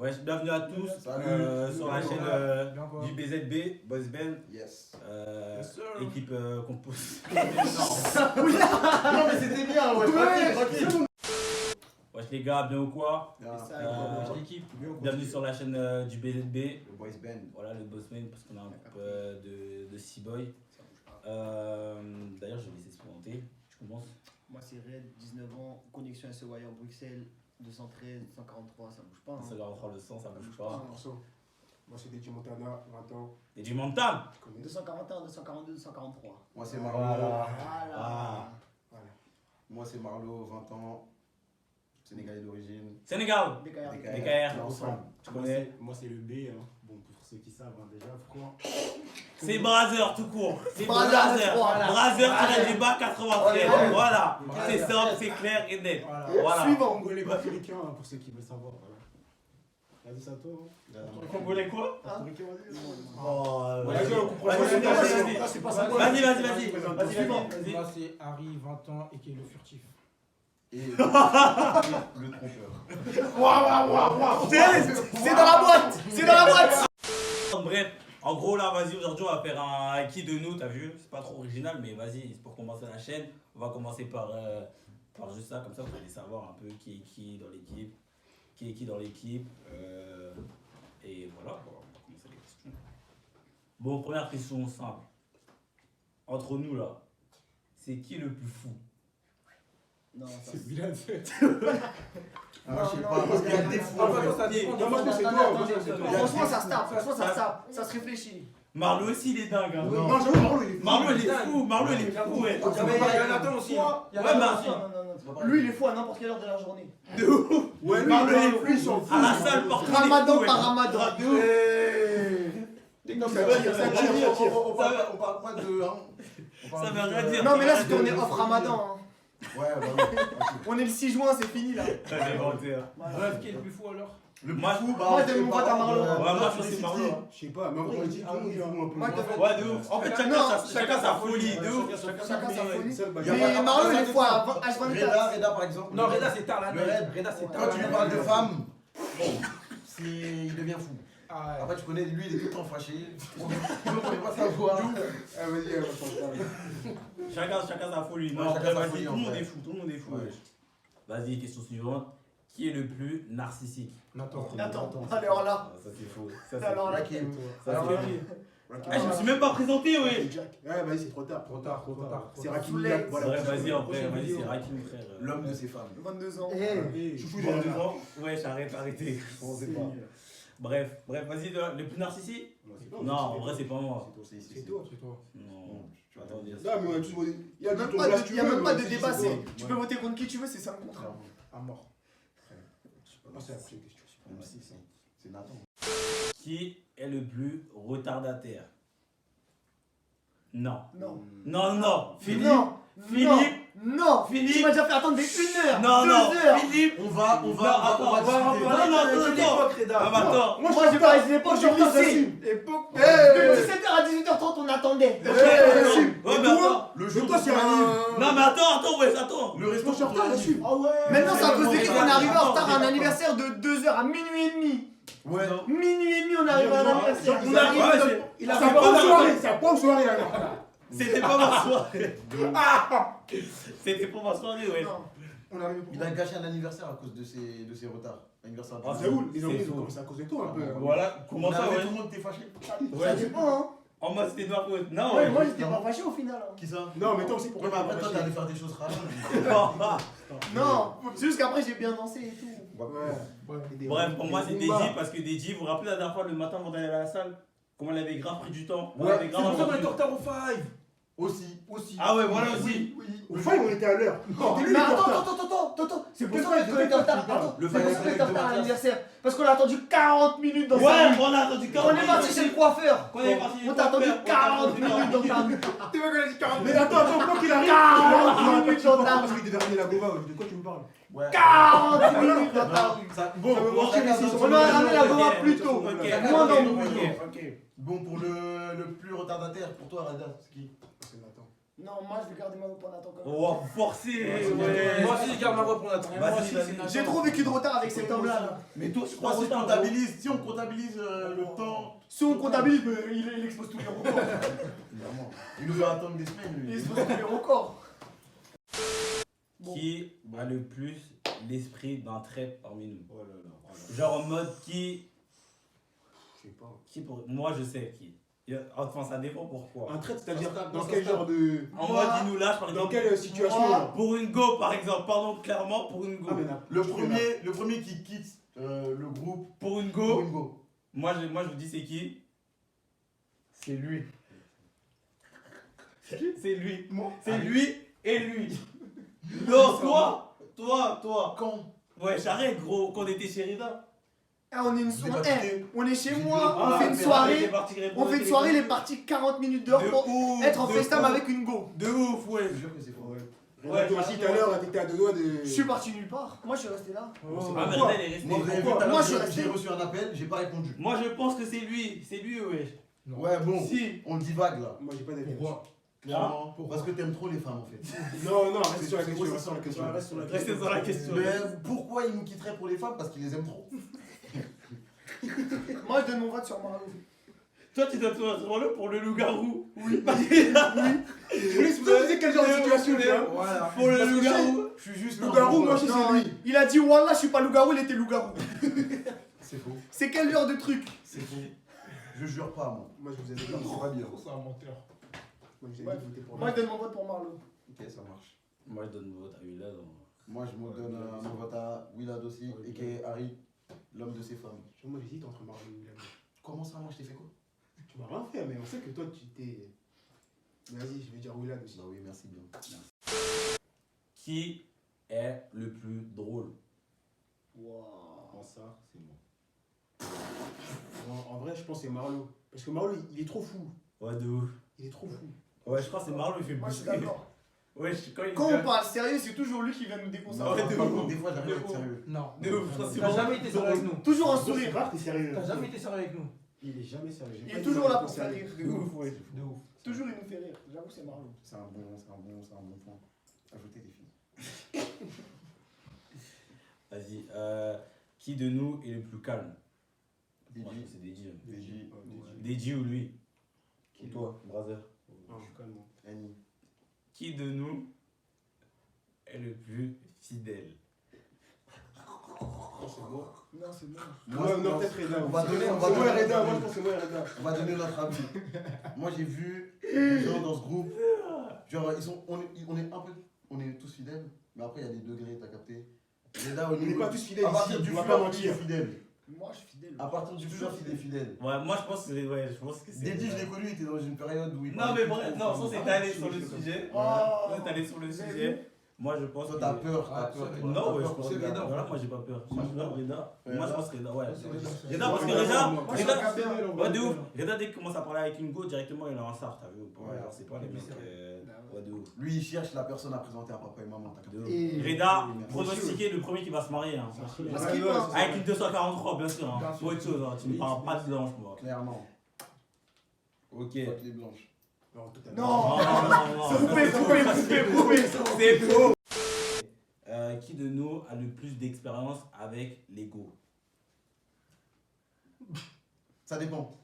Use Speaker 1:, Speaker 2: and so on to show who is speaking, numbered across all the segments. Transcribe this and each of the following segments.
Speaker 1: Ouais, bienvenue à tous sur la chaîne du BZB, Boys Band.
Speaker 2: Yes.
Speaker 1: Équipe composée.
Speaker 2: Non mais c'était bien, ouais. Tranquille.
Speaker 1: Wesh les gars, bien ou quoi?
Speaker 2: L'équipe.
Speaker 1: Bienvenue sur la chaîne du BZB.
Speaker 2: Le Boys Band.
Speaker 1: Voilà, le Boss Band, parce qu'on a un groupe de 6 boys. D'ailleurs, je vais laisser se présenter. Tu commences?
Speaker 3: Moi c'est Red, 19 ans, connexion SOY en Bruxelles, 213, 243, ça bouge pas. Hein.
Speaker 1: Ça leur rend le sang, ça bouge pas.
Speaker 4: Moi c'est Deji Montana, 20 ans.
Speaker 1: Et du Montam.
Speaker 3: 241, 242, 243.
Speaker 2: Moi c'est Marlo.
Speaker 1: Voilà.
Speaker 3: Voilà.
Speaker 2: Moi c'est Marlo, 20 ans. Sénégalais d'origine.
Speaker 1: Sénégal.
Speaker 3: DKR.
Speaker 1: DKR.
Speaker 2: Ensemble.
Speaker 1: Tu connais?
Speaker 4: Moi c'est le B, hein. Bon pour ceux qui savent déjà, pourquoi
Speaker 1: C'est Brazer tout court. C'est
Speaker 3: Brazer,
Speaker 1: Brazer.
Speaker 3: voilà.
Speaker 1: Brazer du bas 93.
Speaker 3: Ouais.
Speaker 1: Voilà.
Speaker 4: Voilà.
Speaker 1: C'est simple, c'est clair et net.
Speaker 4: Voilà.
Speaker 1: Voilà.
Speaker 3: Suivant.
Speaker 4: Congolais africain, hein, pour ceux qui veulent savoir. Voilà. Vas-y, c'est à toi.
Speaker 1: Congolais quoi?
Speaker 4: Portoricain, vas-y.
Speaker 1: Oh,
Speaker 4: Vas-y, on comprend.
Speaker 1: Vas-y. Vas-y.
Speaker 4: Vas-y.
Speaker 1: Vas-y.
Speaker 5: Moi c'est Harry, 20 ans, et qui est le furtif.
Speaker 2: Et le trompeur.
Speaker 3: C'est dans la boîte. C'est dans la boîte.
Speaker 1: Bref, en gros là, vas-y, aujourd'hui on va faire un qui de nous, t'as vu? C'est pas trop original, mais vas-y, c'est pour commencer la chaîne. On va commencer par juste ça, comme ça vous allez savoir un peu qui est qui dans l'équipe. Qui est qui dans l'équipe. Et voilà, on va commencer les questions. Bon, première question simple. Entre nous là, c'est qui le plus fou?
Speaker 3: Non, ça
Speaker 4: C'est bien fait.
Speaker 2: Moi je sais pas, parce qu'il y a des fous.
Speaker 4: Non, moi c'est toi.
Speaker 3: Franchement ça se tape, ça se réfléchit.
Speaker 1: Marlo aussi il est dingue. Hein.
Speaker 2: Non, j'avoue, Marlo il est fou.
Speaker 1: Marlo il est fou, Marlo il est fou, ouais.
Speaker 4: Il y a Nathan aussi.
Speaker 1: Ouais, bah,
Speaker 3: Non. Lui il est fou à n'importe quelle heure de la journée.
Speaker 4: Ouais, lui,
Speaker 1: Marlo il est
Speaker 4: lui, il s'en
Speaker 1: fou.
Speaker 4: fout.
Speaker 1: À la salle, partout.
Speaker 3: Ramadan par Ramadan.
Speaker 2: T'es comme ça tire. On parle pas de.
Speaker 1: Ça veut rien dire.
Speaker 3: Non mais là c'est tourné off Ramadan. Hein.
Speaker 2: Ouais,
Speaker 3: On est le 6 juin, c'est fini là.
Speaker 5: Bref, qui est le plus fou alors?
Speaker 1: Moi,
Speaker 3: Moi j'ai mon pote à Marlo.
Speaker 1: Ouais, moi je pense que c'est Marlo.
Speaker 4: Je sais pas, mais en vrai, on dit tout le monde est fou un peu.
Speaker 3: Moi,
Speaker 1: Ouais, de ouf. En fait, chacun sa folie, de ouf.
Speaker 3: Chacun sa folie.
Speaker 2: Y a
Speaker 3: Mais
Speaker 2: pas-
Speaker 3: Marlo il est fou à
Speaker 2: Reda,
Speaker 3: H24.
Speaker 2: par exemple.
Speaker 5: Non, Reda c'est tard la
Speaker 2: Le
Speaker 5: nuit.
Speaker 2: Red.
Speaker 5: Reda c'est
Speaker 2: Quand
Speaker 5: tard.
Speaker 2: tu lui parles de femme, il devient fou.
Speaker 5: Ah ouais.
Speaker 2: Après, tu connais, lui, il est tout le temps fâché. On ne peut pas savoir.
Speaker 4: Ah, vas-y, on
Speaker 1: Chacun sa folie. Non,
Speaker 2: Ouais, chacun sa
Speaker 1: vas-y,
Speaker 2: folie,
Speaker 1: tout
Speaker 2: en
Speaker 1: le monde
Speaker 2: vrai.
Speaker 1: est fou, tout le monde est fou.
Speaker 2: Ouais.
Speaker 1: Vas-y, question suivante. Qui est le plus narcissique?
Speaker 5: Nathan.
Speaker 3: Attends, alors là.
Speaker 1: Ça c'est faux. Ça c'est
Speaker 3: Alors là.
Speaker 2: Rakim.
Speaker 1: Ça,
Speaker 4: Alors,
Speaker 1: c'est je me suis même pas présenté, ouais.
Speaker 4: Ouais, vas-y, c'est trop tard.
Speaker 5: Trop tard.
Speaker 4: C'est Rakim
Speaker 3: Souley.
Speaker 4: Jack, voilà.
Speaker 1: Ouais, vas-y, après, vas-y, c'est Rakim, frère.
Speaker 2: L'homme de ses femmes.
Speaker 3: 22 ans.
Speaker 4: Chouchou
Speaker 1: Dans
Speaker 4: de
Speaker 1: 2 ans. Ouais, arrêtez. Je pensais pas. Bref, vas-y, le plus narcissique? Non, en vrai, c'est pas moi.
Speaker 4: C'est toi.
Speaker 1: Non, tu vas t'en dire.
Speaker 4: Non, mais il y a
Speaker 3: Il n'y a même pas de débat, tu peux voter contre qui tu veux, c'est 5 contre 1.
Speaker 4: À mort. C'est la prochaine question.
Speaker 2: C'est Nathan.
Speaker 1: Qui est le plus retardataire? Non.
Speaker 3: Non.
Speaker 1: Non. Philippe.
Speaker 3: Non. Non.
Speaker 1: Philippe.
Speaker 3: Tu m'as déjà fait attendre des 1 heure.
Speaker 1: Non.
Speaker 3: 2 heures.
Speaker 1: Philippe.
Speaker 2: On va
Speaker 1: Non,
Speaker 2: discuter.
Speaker 1: Attends.
Speaker 3: Moi j'ai pas les époques, je lycée.
Speaker 4: Époque.
Speaker 3: De 17h à 18h30, on attendait.
Speaker 1: Ouais, mais attends.
Speaker 2: Le
Speaker 4: Mais
Speaker 2: jour
Speaker 4: toi,
Speaker 2: où
Speaker 4: c'est
Speaker 2: tu
Speaker 4: un
Speaker 2: vas-
Speaker 4: livre.
Speaker 1: Non, mais attends.
Speaker 2: Le resto
Speaker 4: Moi, je suis en retard là-dessus.
Speaker 3: Ah ouais. Maintenant, c'est à cause de qui qu'on est arrivé en retard à un anniversaire de 2h à minuit et demi.
Speaker 2: Ouais.
Speaker 3: Minuit et demi, on arrive à un anniversaire.
Speaker 1: On arrive.
Speaker 4: Il a pas une soirée là.
Speaker 1: C'était pas ma soirée. C'était pas ma soirée, ouais.
Speaker 3: Non.
Speaker 4: On arrive
Speaker 2: Il a gâché un anniversaire à cause de ses retards. Anniversaire de
Speaker 1: Ah,
Speaker 4: C'est où? Les
Speaker 1: C'est
Speaker 4: amis,
Speaker 1: faux.
Speaker 4: c'est à cause de toi un peu.
Speaker 1: Voilà, comment ça, ouais.
Speaker 2: Tout le monde était fâché.
Speaker 3: Ça dépend, hein.
Speaker 1: En moi, c'était de ma faute. Non,
Speaker 3: Ouais, moi j'étais pas fâché au final. hein.
Speaker 2: Qui ça?
Speaker 4: Non, mais toi aussi,
Speaker 2: Ouais,
Speaker 4: pourquoi
Speaker 2: mais après, toi, t'allais faire des choses rares.
Speaker 3: Non, c'est juste qu'après j'ai bien dansé et tout.
Speaker 4: Ouais.
Speaker 1: Bref, pour moi, c'est Deji parce que Deji, vous vous rappelez la dernière fois, le matin avant d'aller à la salle, comment elle avait grave pris du temps?
Speaker 2: Ouais,
Speaker 1: Elle avait
Speaker 5: C'est
Speaker 1: grave
Speaker 5: pour ça qu'on
Speaker 1: attendu.
Speaker 5: est en retard au 5.
Speaker 2: Aussi.
Speaker 1: Ah ouais, voilà aussi.
Speaker 4: Au final, on était à l'heure.
Speaker 3: Non,
Speaker 4: C'était lui
Speaker 3: mais
Speaker 4: qui était en
Speaker 3: attends,
Speaker 4: retard.
Speaker 3: c'est pour ça qu'on était en retard. Attends,
Speaker 2: Le
Speaker 3: c'est pour ça qu'on
Speaker 2: fallait
Speaker 3: était en retard à
Speaker 2: de
Speaker 3: l'anniversaire. Parce qu'on a attendu 40 minutes dans
Speaker 1: Ouais,
Speaker 3: sa rue.
Speaker 1: on a attendu 40
Speaker 3: On est
Speaker 1: minutes.
Speaker 3: parti chez le coiffeur.
Speaker 1: On est parti.
Speaker 3: On t'a attendu 40 minutes dans ta rue.
Speaker 4: Tu vois qu'on a dit 40. Mais attends, quand il arrive.
Speaker 3: 40 minutes dans ta
Speaker 4: Parce
Speaker 3: rue.
Speaker 4: qu'il devait ramener la gova. De quoi tu me parles?
Speaker 2: Ouais.
Speaker 3: 40 minutes dans ta rue.
Speaker 2: Bon,
Speaker 3: On doit ramener la goma plus tôt. Moins dans le
Speaker 1: ok.
Speaker 3: boulot.
Speaker 4: Ok.
Speaker 2: Bon, pour le plus retardataire, pour toi, Rada, c'est qui?
Speaker 4: C'est Nathan.
Speaker 3: Non, moi je vais garder ma voix pour Nathan quand même.
Speaker 1: Oh, forcé,
Speaker 2: Ouais,
Speaker 1: ouais.
Speaker 5: Moi aussi, je garde ma voix pour Nathan.
Speaker 1: Vas-y,
Speaker 5: Moi aussi,
Speaker 1: vas-y.
Speaker 5: c'est Nathan.
Speaker 3: J'ai trop vécu de retard avec cet homme-là. Là.
Speaker 2: Mais toi, je crois
Speaker 1: Pas
Speaker 2: que
Speaker 1: retard,
Speaker 2: si on comptabilise le temps.
Speaker 3: Si on comptabilise, il expose tous les records.
Speaker 2: Évidemment. Il nous va attendre des semaines,
Speaker 3: Il
Speaker 2: lui.
Speaker 3: expose tous les records.
Speaker 1: Qui a le plus l'esprit d'un trait parmi nous?
Speaker 4: Oh là là. Oh là là.
Speaker 1: Genre en mode qui.
Speaker 4: Je sais pas.
Speaker 1: Moi je sais qui. Enfin ça dépend pourquoi.
Speaker 4: Un trait, c'est-à-dire
Speaker 2: Ça se tape,
Speaker 4: dans
Speaker 2: ça
Speaker 4: quel
Speaker 2: se tape.
Speaker 4: genre de.
Speaker 1: En
Speaker 3: Moi,
Speaker 1: mode il nous lâche par
Speaker 4: Dans
Speaker 1: exemple.
Speaker 4: quelle situation
Speaker 3: Moi,
Speaker 4: là
Speaker 1: Pour une go par exemple, pardon clairement pour une go.
Speaker 4: Ah, mais n'a-
Speaker 2: Le premier qui quitte le groupe
Speaker 1: Pour une
Speaker 2: pour
Speaker 1: go,
Speaker 2: une go.
Speaker 1: moi je vous dis c'est qui? C'est lui. C'est lui. C'est lui et lui. Non, toi.
Speaker 2: Quand
Speaker 1: Ouais, j'arrête gros, quand on était chez Rida.
Speaker 3: Eh, on est une
Speaker 2: Je l'ai
Speaker 3: soirée.
Speaker 2: pas quitté.
Speaker 3: On est chez
Speaker 2: J'ai
Speaker 3: moi,
Speaker 2: dit,
Speaker 3: on fait une
Speaker 2: mais
Speaker 3: soirée.
Speaker 1: On
Speaker 3: On fait une soirée, il est parti 40 minutes dehors pour être en FaceTime avec une go.
Speaker 1: De ouf, ouais.
Speaker 2: Je te jure que c'est faux.
Speaker 4: Ouais, toi aussi tout à l'heure, là, t'étais à deux doigts de.
Speaker 3: Je suis parti nulle part. Moi je suis resté là.
Speaker 4: Oh, c'est
Speaker 1: Ah, mais
Speaker 4: pourquoi
Speaker 1: Rida, il est resté.
Speaker 2: Moi, vous avez vu,
Speaker 3: Pourquoi
Speaker 2: tout à
Speaker 3: Moi,
Speaker 2: l'heure,
Speaker 3: je suis resté.
Speaker 2: j'ai reçu un appel, j'ai pas répondu.
Speaker 1: Moi je pense que c'est lui, ouais.
Speaker 5: Non.
Speaker 2: Ouais, bon,
Speaker 1: Si.
Speaker 2: on divague là.
Speaker 4: Moi j'ai pas d'avis.
Speaker 5: Pourquoi?
Speaker 2: Clairement, parce que t'aimes trop les femmes en fait.
Speaker 4: Non, non, reste
Speaker 2: C'est-
Speaker 4: sur la
Speaker 2: c'est
Speaker 4: question.
Speaker 2: quoi,
Speaker 4: Reste sur la question.
Speaker 5: Reste sur la
Speaker 1: Restez sur la question.
Speaker 2: Mais pourquoi ils nous quitteraient pour les femmes? Parce qu'ils les aiment trop.
Speaker 3: Moi je donne mon vote sur Marlon.
Speaker 1: Toi tu dois te retrouver pour le loup-garou.
Speaker 3: Oui.
Speaker 4: Je voulais vous dire quel genre de situation il y a.
Speaker 2: Voilà.
Speaker 1: Pour le
Speaker 4: Parce que
Speaker 1: loup-garou.
Speaker 2: Je suis juste
Speaker 4: Loup-garou, moi je sais
Speaker 3: Non,
Speaker 4: c'est lui.
Speaker 3: il a dit Wallah, je suis pas loup-garou, il était loup-garou.
Speaker 2: C'est faux.
Speaker 3: C'est quel genre de truc?
Speaker 2: C'est faux. Je jure pas, moi.
Speaker 4: Moi je vous ai dit, c'est pas bien.
Speaker 5: C'est un menteur.
Speaker 4: Moi je vous ai
Speaker 3: Ouais.
Speaker 4: dit, votez pour
Speaker 3: Moi
Speaker 4: moi.
Speaker 3: je donne mon vote pour Marlon.
Speaker 2: Ok, ça marche.
Speaker 1: Moi je donne mon vote à Willa.
Speaker 2: Moi, je me donne mon vote à Willard aussi, et qui est Harry, l'homme de ses femmes.
Speaker 4: Moi j'hésite entre Marlon et William.
Speaker 2: Comment ça, moi, je t'ai fait quoi?
Speaker 4: Tu m'as rien fait, mais on sait que toi tu t'es. Vas-y, je vais dire Willard aussi.
Speaker 2: Bah oui, merci bien.
Speaker 1: Qui est le plus drôle?
Speaker 3: Waouh.
Speaker 4: Ça, c'est moi. En vrai, je pense que c'est Marlo. Parce que Marlo, il est trop fou.
Speaker 1: Ouais, de ouf.
Speaker 4: Il est trop fou.
Speaker 1: Ouais, je crois que c'est Marlon qui fait le
Speaker 3: Moi je suis
Speaker 1: plus.
Speaker 3: d'accord.
Speaker 1: Ouais,
Speaker 3: Quand on parle sérieux, c'est toujours lui qui vient nous déconcentrer.
Speaker 1: Ouais, de
Speaker 2: Par
Speaker 1: ouf.
Speaker 2: contre, des fois, j'arrive à être sérieux.
Speaker 5: Non.
Speaker 1: De ouf, je crois que c'est
Speaker 5: T'as
Speaker 1: bon.
Speaker 5: jamais été sérieux avec nous.
Speaker 3: Toujours un
Speaker 4: C'est
Speaker 3: sourire.
Speaker 4: rare, t'es sérieux.
Speaker 5: T'as jamais été sérieux avec nous.
Speaker 4: Il est jamais sérieux.
Speaker 3: Il est toujours là pour faire rire.
Speaker 1: De ouf, ouais.
Speaker 5: De ouf.
Speaker 3: Toujours il nous fait rire. J'avoue c'est Marlon.
Speaker 2: C'est un bon point. Ajoutez des filles.
Speaker 1: Vas-y, qui de nous est le plus calme? Moi,
Speaker 2: DJ.
Speaker 1: c'est DJ.
Speaker 2: DJ.
Speaker 1: DJ ou lui?
Speaker 4: Qui,
Speaker 1: Toi, brother.
Speaker 4: Non, je suis calme.
Speaker 2: Annie.
Speaker 1: Qui de nous est le plus fidèle?
Speaker 4: C'est moi.
Speaker 3: Non c'est bon.
Speaker 4: Moi, non, peut-être Reda.
Speaker 2: On va donner- on va
Speaker 4: C'est moi
Speaker 2: donner-
Speaker 4: Reda, moi je pense que c'est moi Reda.
Speaker 2: On va donner notre avis. Moi, j'ai vu des gens dans ce groupe. Genre, on est tous fidèles, mais après, il y a des degrés, t'as capté? Reda,
Speaker 4: On n'est pas tous fidèles
Speaker 2: à partir
Speaker 4: ici,
Speaker 2: du
Speaker 4: on va
Speaker 2: fleur,
Speaker 4: pas
Speaker 2: il est
Speaker 4: mentir.
Speaker 2: fidèle.
Speaker 3: Moi je suis fidèle.
Speaker 2: À partir du fleur, il est fidèle.
Speaker 1: Ouais, moi je pense que c'est. Ouais, je pense que c'est.
Speaker 2: Dédi, je l'ai connu, il était dans une période où il
Speaker 1: Non,
Speaker 2: parlait
Speaker 1: mais
Speaker 2: plus
Speaker 1: bref,
Speaker 2: trop aux
Speaker 1: non, ça
Speaker 2: femmes.
Speaker 1: c'est allé sur le sujet.
Speaker 3: Oh.
Speaker 1: Ça c'est allé sur le
Speaker 3: Vous avez
Speaker 1: sujet. Moi je pense
Speaker 2: Toi,
Speaker 1: que.
Speaker 2: t'as peur,
Speaker 5: Ah,
Speaker 2: toi.
Speaker 5: c'est-
Speaker 2: T'as
Speaker 1: Non, ouais, je
Speaker 2: peur
Speaker 1: pense
Speaker 2: pour
Speaker 1: que.
Speaker 2: Reda.
Speaker 1: Voilà, moi j'ai pas peur. Moi je pense Reda. Moi je pense Reda, ouais.
Speaker 5: C'est Reda.
Speaker 1: Reda, parce que
Speaker 4: Ouais,
Speaker 1: Reda.
Speaker 4: moi,
Speaker 3: je suis
Speaker 1: Reda.
Speaker 3: capable.
Speaker 1: Ouais, de ouf. Reda, dès qu'il commence à parler avec une go, directement il a un star, t'as vu ou pas?
Speaker 2: Ouais.
Speaker 1: Genre, c'est pas les mecs. Ouais, de ouf.
Speaker 2: Lui, il cherche la personne à présenter à papa et maman, t'as capté?
Speaker 1: De ouf.
Speaker 3: Et-
Speaker 1: Reda,
Speaker 2: Merci.
Speaker 1: pronostiqué le premier qui va se marier. Hein.
Speaker 3: Parce qu'il
Speaker 4: Ouais,
Speaker 3: pense.
Speaker 4: ouais,
Speaker 1: Avec une 243, bien sûr. Hein.
Speaker 3: Bien sûr.
Speaker 1: Faut autre chose, hein. Tu me parles pas de blanche, moi.
Speaker 2: Clairement.
Speaker 1: Ok.
Speaker 2: Fuck les blanches.
Speaker 4: Non, totalement.
Speaker 3: Non.
Speaker 1: non.
Speaker 3: Coupé.
Speaker 1: C'est faux. Qui de nous a le plus d'expérience avec l'ego?
Speaker 2: Ça dépend.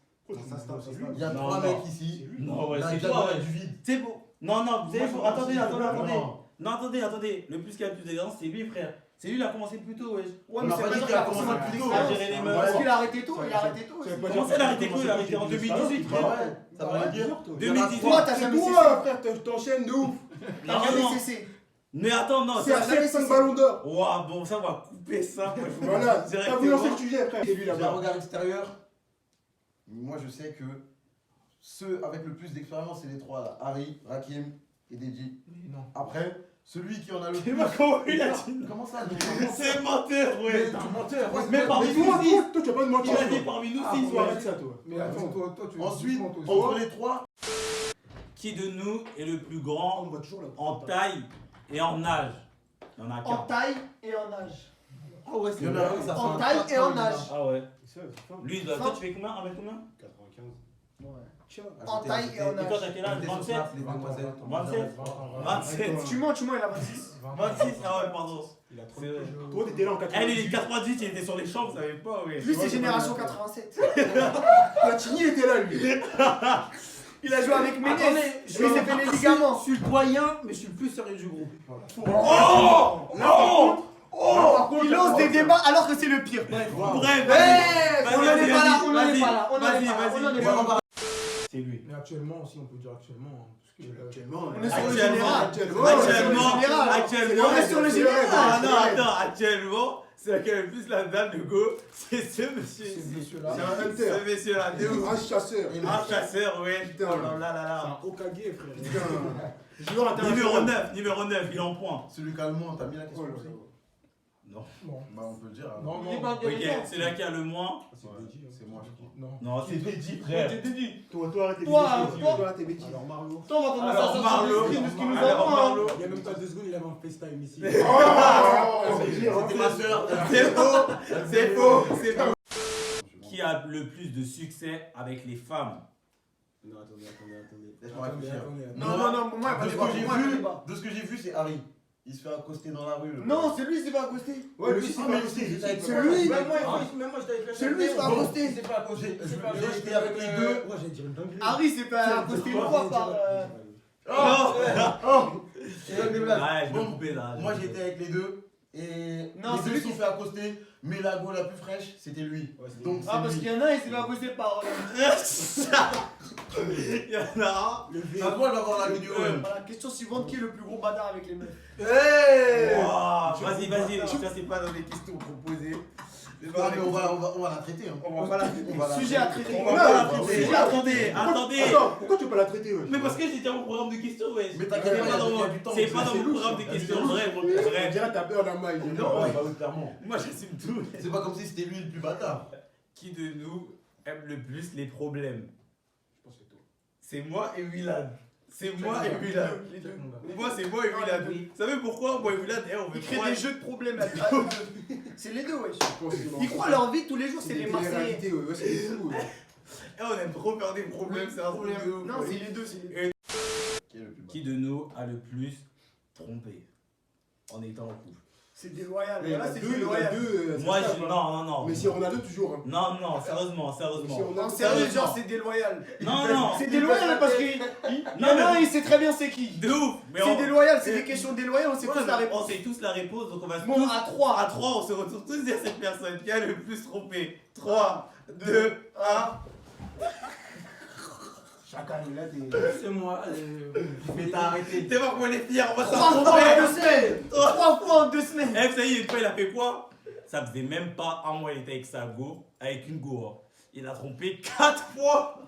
Speaker 4: Ça se tape, c'est lui.
Speaker 2: Il y a
Speaker 1: Non,
Speaker 2: 3
Speaker 1: non.
Speaker 2: mecs ici.
Speaker 1: Non, ouais,
Speaker 2: Il y a
Speaker 1: c'est
Speaker 2: déjà
Speaker 1: toi, ouais.
Speaker 2: du vide.
Speaker 1: C'est bon. Non, non, vous allez.
Speaker 2: Moi, je
Speaker 1: Attendez,
Speaker 2: pense
Speaker 1: attendez,
Speaker 2: que-
Speaker 1: attendez.
Speaker 2: Non.
Speaker 1: Non, attendez. Le plus qui a le plus d'expérience, c'est lui, frère. C'est lui, il a commencé le plus tôt, wesh.
Speaker 3: Ouais,
Speaker 2: On
Speaker 3: mais
Speaker 2: m'a
Speaker 3: c'est
Speaker 2: pas
Speaker 3: pas
Speaker 2: dit
Speaker 3: sûr
Speaker 2: qu'il a
Speaker 3: qu'il a
Speaker 2: commencé
Speaker 3: forcément
Speaker 2: plus
Speaker 3: plus
Speaker 2: tôt.
Speaker 3: tôt.
Speaker 1: À gérer les meufs.
Speaker 3: Parce qu'il a arrêté tôt, il a arrêté tôt.
Speaker 4: Ça veut
Speaker 3: aussi.
Speaker 4: pas
Speaker 1: Comment
Speaker 4: dire
Speaker 1: ça, il a
Speaker 4: que
Speaker 1: arrêté
Speaker 4: j'ai
Speaker 1: tôt? Il a arrêté en
Speaker 4: commencé
Speaker 1: 2018,
Speaker 4: plus tard.
Speaker 2: Bah ouais, ça
Speaker 3: Bah
Speaker 2: veut
Speaker 3: ouais.
Speaker 2: dire.
Speaker 3: Toi,
Speaker 1: 2018.
Speaker 3: t'as jamais cessé.
Speaker 4: Toi, frère, t'enchaînes de ouf.
Speaker 3: T'as
Speaker 1: Non,
Speaker 3: jamais
Speaker 1: non.
Speaker 3: cessé.
Speaker 1: Mais attends, non.
Speaker 4: C'est à
Speaker 3: jamais
Speaker 4: 5
Speaker 3: cessé.
Speaker 4: ballons d'or.
Speaker 1: Ouah, bon, ça, on va couper ça.
Speaker 4: Voilà, t'as voulu lancer le
Speaker 1: Directement.
Speaker 4: sujet, frère. C'est lui
Speaker 2: D'un
Speaker 4: là-bas.
Speaker 2: regard extérieur, moi je sais que ceux avec le plus d'expérience, c'est les trois là. Harry, Rakim et Deji.
Speaker 5: Mais non.
Speaker 2: Après, celui qui en a le
Speaker 1: Tu
Speaker 2: plus.
Speaker 1: vois comment il a dit?
Speaker 2: Comment ça
Speaker 1: C'est menteur, ouais.
Speaker 2: Tu menteur. Ouais,
Speaker 1: Mais
Speaker 2: c'est
Speaker 1: parmi
Speaker 2: pas-
Speaker 1: nous,
Speaker 4: Toi,
Speaker 1: six.
Speaker 4: toi, tu vas pas me
Speaker 1: Il
Speaker 4: mentir.
Speaker 1: a dit parmi nous,
Speaker 4: Ah,
Speaker 1: six,
Speaker 4: faut
Speaker 1: ouais.
Speaker 4: arrêter ça, toi.
Speaker 5: Mais attends, toi, tu.
Speaker 2: Ensuite,
Speaker 5: dis-moi, toi,
Speaker 2: entre les trois,
Speaker 1: Qui de nous est le plus
Speaker 4: On
Speaker 1: grand
Speaker 4: me voit toujours là.
Speaker 1: en taille et en âge? Il y en a
Speaker 3: En
Speaker 1: qu'un.
Speaker 3: taille et en âge.
Speaker 1: Ah ouais,
Speaker 2: il y en a un, ça fait
Speaker 3: En
Speaker 2: un
Speaker 3: taille et en
Speaker 2: 400,
Speaker 3: âge.
Speaker 1: Ah ouais.
Speaker 4: C'est ça, c'est fort.
Speaker 1: Lui, toi, tu fais combien? 1 mètre combien?
Speaker 4: 95.
Speaker 3: Ouais.
Speaker 4: Tiens.
Speaker 3: En taille et en
Speaker 1: Et toi,
Speaker 3: âge.
Speaker 1: t'as quel âge? 27? 27? 27?
Speaker 3: Tu mens, il a 26.
Speaker 1: 26? Ah ouais, pardon.
Speaker 4: Il a trop
Speaker 1: C'est
Speaker 4: de
Speaker 1: vrai.
Speaker 4: Toi, t'étais là en
Speaker 1: Elle, il est
Speaker 4: 98.
Speaker 1: 98, il était sur les champs, vous savez pas, ouais.
Speaker 3: Lui, c'est génération 87.
Speaker 4: Platini était là, lui.
Speaker 3: Il a joué avec Ménès.
Speaker 5: Attendez,
Speaker 3: Lui, il s'est fait les ligaments.
Speaker 5: Je suis le doyen, mais je suis le plus sérieux du groupe.
Speaker 1: Oh! Oh!
Speaker 3: Oh, il lance des débats alors que c'est le pire. Bref.
Speaker 1: Bref,
Speaker 3: Eh,
Speaker 1: vas-y,
Speaker 3: on n'en
Speaker 1: vas-y,
Speaker 3: est pas là,
Speaker 1: vas-y,
Speaker 3: on n'en est
Speaker 1: vas-y,
Speaker 3: pas là, on n'en est
Speaker 1: vas-y,
Speaker 3: pas là,
Speaker 1: vas-y.
Speaker 3: on n'en est pas là.
Speaker 1: C'est lui.
Speaker 4: Mais actuellement aussi, on peut dire actuellement. hein, parce que
Speaker 3: Actuellement,
Speaker 4: actuellement,
Speaker 3: on est sur le
Speaker 1: Actuellement,
Speaker 3: général.
Speaker 1: actuellement,
Speaker 3: On est sur le général.
Speaker 1: Ah non, attends, actuellement, c'est laquelle plus la dame de go, c'est ce monsieur
Speaker 4: ce
Speaker 1: ici.
Speaker 4: monsieur-là,
Speaker 5: C'est un hunter.
Speaker 1: Ce monsieur-là, de ouf.
Speaker 4: un chasseur.
Speaker 1: Un chasseur, ouais.
Speaker 4: Putain.
Speaker 1: Oh là là là
Speaker 4: C'est
Speaker 1: là.
Speaker 4: un Hokage, frère.
Speaker 5: Putain. Joueur
Speaker 1: Numéro
Speaker 5: international.
Speaker 1: 9, il est en point.
Speaker 2: Celui calmement, t'as mis la question
Speaker 4: Oh là
Speaker 2: aussi
Speaker 4: là.
Speaker 1: Non.
Speaker 4: Bon.
Speaker 2: Bah, on peut le dire. alors.
Speaker 4: Non,
Speaker 5: Il est
Speaker 4: non.
Speaker 5: pas
Speaker 1: Ok,
Speaker 5: intéressant.
Speaker 1: c'est là qui a le moins.
Speaker 4: C'est
Speaker 2: Ouais,
Speaker 4: Bédi, hein.
Speaker 2: c'est moi, je crois.
Speaker 4: Non.
Speaker 1: Non, c'est Bédi, frère.
Speaker 4: Toi, arrêtez
Speaker 3: Toi,
Speaker 4: Toi, arrêtez Bédi. Alors, Marlo.
Speaker 3: Toi, on va commencer à
Speaker 1: Alors,
Speaker 3: sortir
Speaker 1: Marlo.
Speaker 3: des screens de ce qu'il nous
Speaker 1: Alors,
Speaker 3: envoie.
Speaker 1: Marlo.
Speaker 4: Il y a même pas 2 secondes, il avait un FaceTime ici.
Speaker 1: C'était ma soeur. C'est faux, c'est faux, c'est faux. Qui a le plus de succès avec les femmes?
Speaker 4: Non, attendez.
Speaker 2: Laisse-moi réfléchir.
Speaker 3: Non, non, non, moi, il
Speaker 2: De ce
Speaker 3: n'y a
Speaker 2: que j'ai
Speaker 3: pas de
Speaker 2: vu,
Speaker 3: débat.
Speaker 2: de ce que j'ai vu, c'est Harry. Il se fait accoster dans la rue. le
Speaker 3: Non,
Speaker 2: gars.
Speaker 3: c'est lui qui s'est fait accoster.
Speaker 4: Ouais, lui,
Speaker 2: Ah,
Speaker 4: c'est
Speaker 2: mais
Speaker 4: pas
Speaker 2: aussi, j'étais avec
Speaker 3: C'est lui.
Speaker 5: Même moi, j'étais avec la
Speaker 3: C'est lui qui s'est fait accoster.
Speaker 5: C'est pas à cause.
Speaker 2: J'ai été avec les deux.
Speaker 4: Ouais, j'allais dire une dinguerie.
Speaker 3: Harry s'est fait accoster une fois par.
Speaker 2: C'est une blague.
Speaker 1: Ouais, je vais
Speaker 2: Bon,
Speaker 1: couper là.
Speaker 2: Moi j'étais avec les deux et
Speaker 3: Non, c'est
Speaker 2: les deux
Speaker 3: lui
Speaker 2: se sont fait accoster, mais la go la plus fraîche c'était lui.
Speaker 4: Ouais, c'est
Speaker 2: Donc
Speaker 3: Ah, parce
Speaker 2: c'est
Speaker 3: qu'il
Speaker 2: lui.
Speaker 3: y en a un, il s'est fait accoster par.
Speaker 1: Il y en a
Speaker 4: Le V.
Speaker 2: À toi de voir la vidéo.
Speaker 3: Voilà, question suivante, qui est le plus gros bâtard avec les meufs?
Speaker 5: Hey!
Speaker 1: un. Vas-y, vas-y, ça c'est pas dans les questions proposées.
Speaker 2: Ah, mais on va la traiter. Hein.
Speaker 1: On va pas la
Speaker 2: On va la
Speaker 3: Sujet à
Speaker 2: traiter.
Speaker 3: traiter.
Speaker 1: On va pas la traiter. Attendez, attendez.
Speaker 4: Attends, pourquoi tu peux la traiter, ouais?
Speaker 1: Mais parce que j'étais au programme de questions, ouais.
Speaker 2: Mais t'inquiète pas, il y a du temps.
Speaker 1: C'est pas dans
Speaker 2: C'est
Speaker 1: mon
Speaker 2: louche,
Speaker 1: programme de
Speaker 2: hein.
Speaker 1: questions,
Speaker 2: C'est louche.
Speaker 1: vrai,
Speaker 4: On
Speaker 1: vrai.
Speaker 4: dirait t'as peur d'un mail.
Speaker 2: Non, bah oui, clairement.
Speaker 1: Moi j'assume tout.
Speaker 2: C'est pas comme si c'était lui le plus bâtard.
Speaker 1: Qui de nous aime le plus les problèmes?
Speaker 4: Je pense que c'est toi.
Speaker 1: C'est moi et Willad. C'est moi et Willad. Moi c'est moi et Willad. Vous savez pourquoi moi et Willad, on veut
Speaker 3: Il crée
Speaker 1: trois-
Speaker 3: des jeux de problèmes à eux deux. C'est les deux, wesh. Ils croient leur vie tous les jours, c'est les Marseillais.
Speaker 4: Ouais, c'est fou. Ouais.
Speaker 1: On aime trop faire des problèmes, c'est un truc de ouf.
Speaker 3: Non, c'est les deux, c'est les deux.
Speaker 2: Qui est le plus
Speaker 1: Qui de nous a le plus trompé en étant en couple?
Speaker 3: C'est déloyal.
Speaker 4: Il y en
Speaker 3: Voilà,
Speaker 4: a
Speaker 3: c'est
Speaker 4: deux, il y en a
Speaker 3: déloyal.
Speaker 4: deux.
Speaker 1: Moi je. Non, non.
Speaker 4: Mais si on a deux, toujours. Hein.
Speaker 1: Non, non, sérieusement,
Speaker 4: Si
Speaker 1: sérieusement.
Speaker 4: on a
Speaker 3: En sérieux, genre, c'est déloyal.
Speaker 1: Non, non.
Speaker 3: C'est déloyal parce qu'il y en a un, il sait très bien c'est qui.
Speaker 1: De ouf. Mais
Speaker 3: C'est
Speaker 1: on.
Speaker 3: déloyal, c'est des questions déloyales, on sait
Speaker 1: Ouais,
Speaker 3: tous la
Speaker 1: on
Speaker 3: réponse.
Speaker 1: sait tous la réponse, donc on va
Speaker 3: Bon,
Speaker 1: tous.
Speaker 3: à 3.
Speaker 1: À 3, on se retrouve tous vers cette personne qui a le plus trompé. 3, 2, 1.
Speaker 4: Chacun, il a des.
Speaker 5: C'est moi.
Speaker 1: Mais t'as arrêté. T'es voir comment elle est fière, on va
Speaker 3: 3
Speaker 1: s'en
Speaker 3: fois en
Speaker 1: tromper.
Speaker 3: 2 semaines. 3 fois en 2 semaines.
Speaker 1: Eh, ça y est, une fois, il a fait quoi? Ça faisait même pas un mois, il était avec sa go, avec une go. Hein. Il a trompé 4 fois.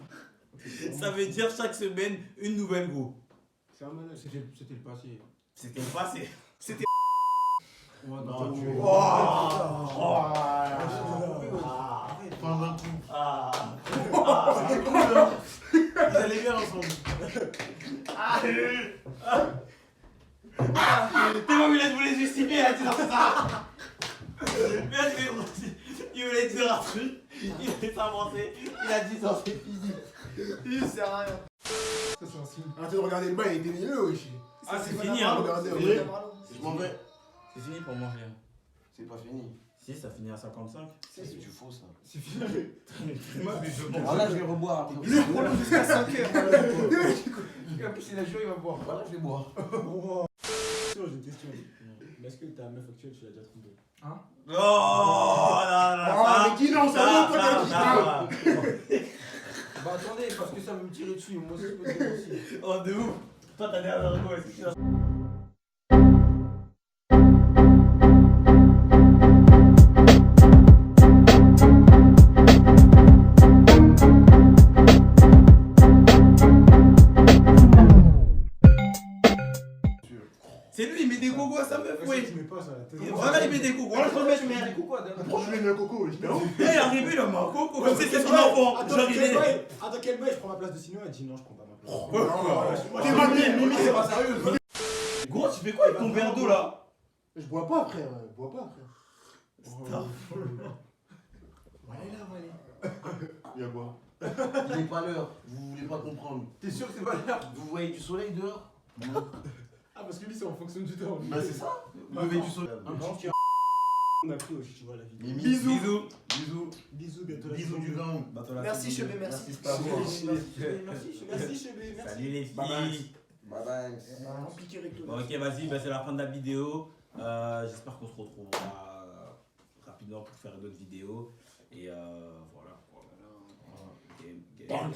Speaker 1: Ça veut dire chaque semaine une nouvelle go.
Speaker 4: C'est un manège. C'était le passé.
Speaker 1: C'était le passé.
Speaker 2: Non, tu es. Fin d'un coup.
Speaker 1: Ah.
Speaker 2: C'était cool, hein. Ils allaient bien ensemble.
Speaker 1: T'es bon, il voulait justifier, il a dit non, c'est ça. Il voulait dire un truc, il voulait s'avancer, il a dit non, c'est fini.
Speaker 3: Il sert à rien.
Speaker 4: Ça, c'est un signe. Arrêtez de regarder le bas, il était mielleux, wesh.
Speaker 1: Ah, c'est fini, hein.
Speaker 4: Regardez,
Speaker 2: C'est
Speaker 4: regardez.
Speaker 2: vrai. Je m'en vais.
Speaker 1: C'est fini pour moi, frère.
Speaker 2: C'est pas fini.
Speaker 1: Si, ça finit à 55.
Speaker 2: C'est du faux ça.
Speaker 1: C'est fini. Moi, mais je
Speaker 2: Ah là je vais reboire après.
Speaker 3: Il est prolongé jusqu'à 5 heures.
Speaker 5: En plus, il a joué, il va boire.
Speaker 2: Voilà, je vais boire.
Speaker 4: J'ai une question. Mais est-ce que ta meuf actuelle, tu l'as déjà trompée?
Speaker 1: Oh là là.
Speaker 4: Ah, mais qui non, ça va, toi, t'as dit
Speaker 1: ça.
Speaker 5: Bah attendez, parce que ça veut me tirer dessus. Moi aussi, je peux dire aussi.
Speaker 1: Oh, de ouf. Toi, t'as des argots, est-ce que tu l'as. C'est lui, il met des gogos à sa meuf,
Speaker 4: Ouais,
Speaker 1: oui.
Speaker 4: tu mets pas ça.
Speaker 1: Et voilà, il met des gogos. Voilà, je mets, je mets.
Speaker 5: Du coup, quoi d'un-
Speaker 4: Pourquoi je lui ai mis un coco, wesh?
Speaker 1: Eh, il est arrivé, il a mis un coco, comme si c'était son enfant.
Speaker 4: Attends,
Speaker 1: Genre, il est.
Speaker 4: quel bail je prends ma place de Sino? Elle dit non, je prends pas ma place.
Speaker 1: Ouais.
Speaker 4: T'es mal mis, Mimi, c'est pas sérieux.
Speaker 1: Gros, tu fais quoi avec ton verre d'eau là?
Speaker 4: Je bois pas, frère. Je bois pas, frère.
Speaker 1: Stop.
Speaker 4: Voilà, voilà.
Speaker 2: Il y a quoi? Il n'est pas l'heure, vous voulez pas comprendre.
Speaker 5: T'es sûr que c'est pas l'heure?
Speaker 2: Vous voyez du soleil dehors?
Speaker 4: Ah, parce que lui, c'est en fonction du temps.
Speaker 2: Bah c'est ça, lever du soleil.
Speaker 4: Un petit on a pris aussi, tu vois, la vie.
Speaker 2: Mais
Speaker 1: Bisous.
Speaker 2: Bisous.
Speaker 4: Bisous, bientôt la
Speaker 2: Bisous
Speaker 4: saison
Speaker 2: du
Speaker 4: deux.
Speaker 2: gang.
Speaker 3: Merci, Chebé, merci.
Speaker 2: Merci, Star Wars.
Speaker 4: Merci, Chebé, merci.
Speaker 1: Salut les
Speaker 2: Bye bye.
Speaker 1: filles.
Speaker 2: Bye bye.
Speaker 3: Piqué recto.
Speaker 1: Bon, ok, vas-y, bah, c'est la fin de la vidéo. J'espère qu'on se retrouvera rapidement pour faire d'autres vidéos. Et voilà. Game.